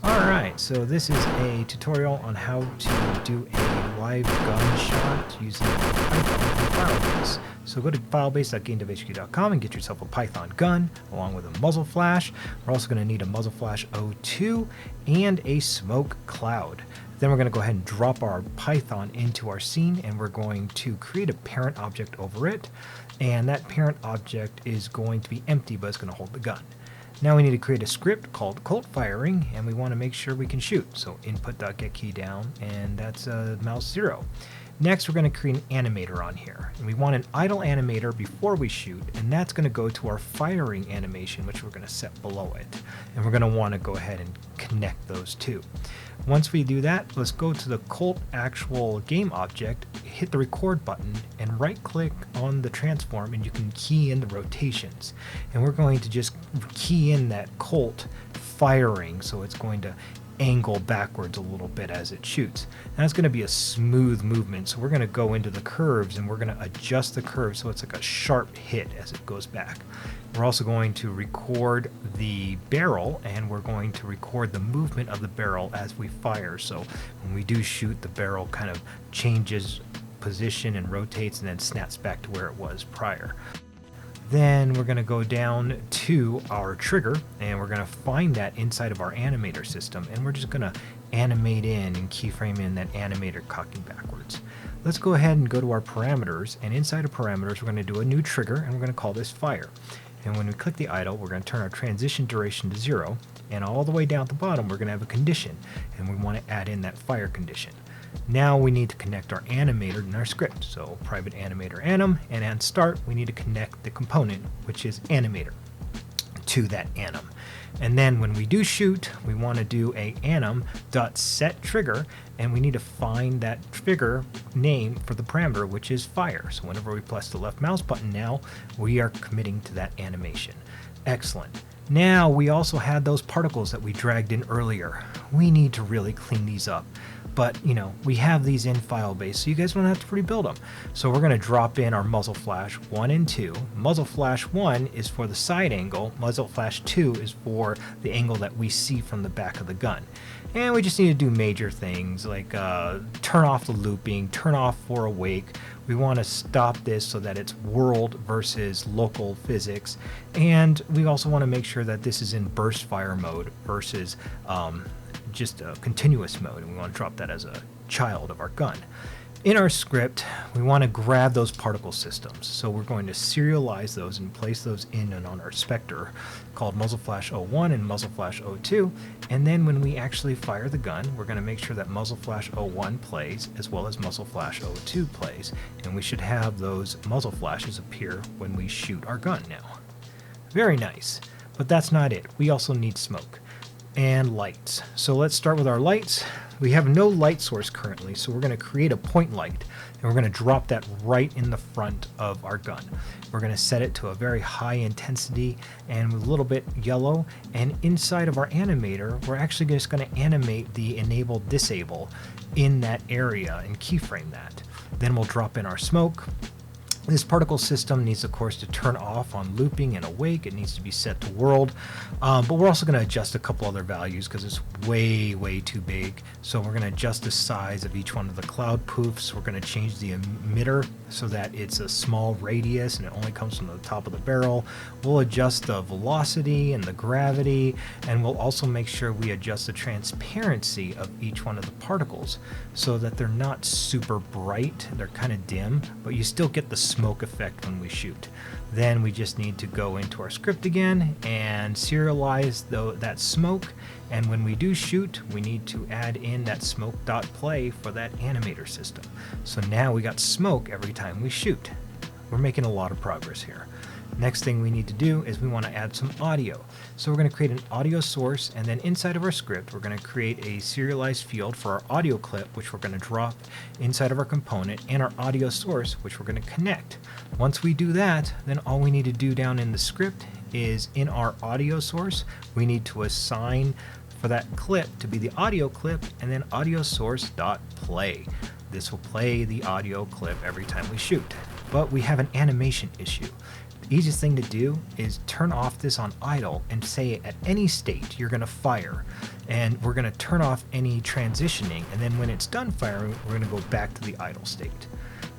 Alright, so this is a tutorial on how to do a live gunshot using Python and Firebase. So go to firebase.gamedevhq.com and get yourself a Python gun along with a muzzle flash. We're also going to need a muzzle flash 02 and a smoke cloud. Then we're going to go ahead and drop our Python into our scene, and we're going to create a parent object over it. And that parent object is going to be empty, but it's going to hold the gun. Now we need to create a script called Colt Firing, and we want to make sure we can shoot. So input.getKey down, and that's mouse 0. Next, we're going to create an animator on here. And we want an idle animator before we shoot, and that's going to go to our firing animation, which we're going to set below it. And we're going to want to go ahead and connect those two. Once we do that, let's go to the Colt actual game object, hit the record button, and right click on the transform, and you can key in the rotations. And we're going to just key in that Colt firing, so it's going to angle backwards a little bit as it shoots. Now it's going to be a smooth movement, so we're going to go into the curves and we're going to adjust the curve so it's like a sharp hit as it goes back. We're also going to record the barrel, and we're going to record the movement of the barrel as we fire. So when we do shoot, the barrel kind of changes position and rotates and then snaps back to where it was prior. Then we're going to go down to our trigger, and we're going to find that inside of our animator system, and we're just going to animate in and keyframe in that animator cocking backwards. Let's go ahead and go to our parameters, and inside of parameters we're going to do a new trigger, and we're going to call this fire. And when we click the idle, we're going to turn our transition duration to 0, and all the way down at the bottom we're going to have a condition, and we want to add in that fire condition. Now we need to connect our animator in our script. So private animator anim, and on start we need to connect the component, which is animator, to that anim. And then when we do shoot, we want to do a anim.setTrigger, and we need to find that trigger name for the parameter, which is fire. So whenever we press the left mouse button now, we are committing to that animation. Excellent. Now we also had those particles that we dragged in earlier. We need to really clean these up. But, we have these in Firebase, so you guys don't have to rebuild them. So we're going to drop in our muzzle flash 1 and 2. Muzzle flash 1 is for the side angle. Muzzle flash 2 is for the angle that we see from the back of the gun. And we just need to do major things like turn off the looping, turn off for awake. We want to stop this so that it's world versus local physics. And we also want to make sure that this is in burst fire mode versus just a continuous mode, and we want to drop that as a child of our gun. In our script, we want to grab those particle systems, so we're going to serialize those and place those in and on our specter called muzzle flash 01 and muzzle flash 02, and then when we actually fire the gun, we're going to make sure that muzzle flash 01 plays as well as muzzle flash 02 plays, and we should have those muzzle flashes appear when we shoot our gun now. Very nice, but that's not it. We also need smoke and lights. So let's start with our lights. We have no light source currently, so we're going to create a point light, and we're going to drop that right in the front of our gun. We're going to set it to a very high intensity and with a little bit yellow, and inside of our animator we're actually just going to animate the enable disable in that area and keyframe that. Then we'll drop in our smoke. This particle system needs, of course, to turn off on looping and awake. It needs to be set to world. But we're also going to adjust a couple other values because it's way too big. So we're going to adjust the size of each one of the cloud poofs. We're going to change the emitter so that it's a small radius and it only comes from the top of the barrel. We'll adjust the velocity and the gravity, and we'll also make sure we adjust the transparency of each one of the particles so that they're not super bright. They're kind of dim, but you still get the smoke effect when we shoot. Then we just need to go into our script again and serialize that smoke, and when we do shoot we need to add in that smoke.play for that animator system. So now we got smoke every time we shoot. We're making a lot of progress here. Next thing we need to do is we want to add some audio. So we're going to create an audio source, and then inside of our script we're going to create a serialized field for our audio clip, which we're going to drop inside of our component, and our audio source, which we're going to connect. Once we do that, then all we need to do down in the script is in our audio source we need to assign for that clip to be the audio clip, and then audio source dot play. This will play the audio clip every time we shoot. But we have an animation issue. Easiest thing to do is turn off this on idle and say at any state you're going to fire. And we're going to turn off any transitioning. And then when it's done firing, we're going to go back to the idle state.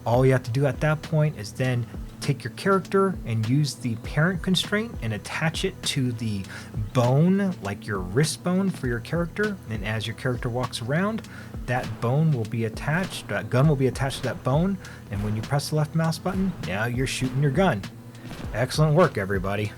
All you have to do at that point is then take your character and use the parent constraint and attach it to the bone, like your wrist bone for your character. And as your character walks around, that bone will be attached, that gun will be attached to that bone. And when you press the left mouse button, now you're shooting your gun. Excellent work, everybody.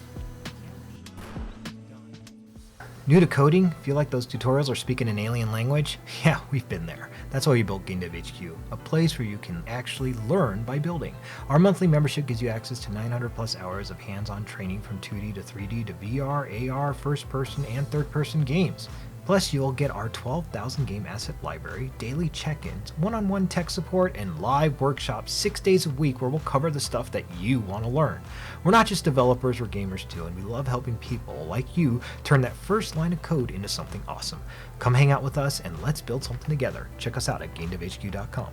New to coding? Feel like those tutorials are speaking an alien language? Yeah, we've been there. That's why we built Game Dev HQ, a place where you can actually learn by building. Our monthly membership gives you access to 900 plus hours of hands-on training from 2D to 3D to VR, AR, first-person, and third-person games. Plus, you'll get our 12,000 game asset library, daily check-ins, one-on-one tech support, and live workshops 6 days a week where we'll cover the stuff that you want to learn. We're not just developers, we're gamers too, and we love helping people like you turn that first line of code into something awesome. Come hang out with us and let's build something together. Check us out at GameDevHQ.com.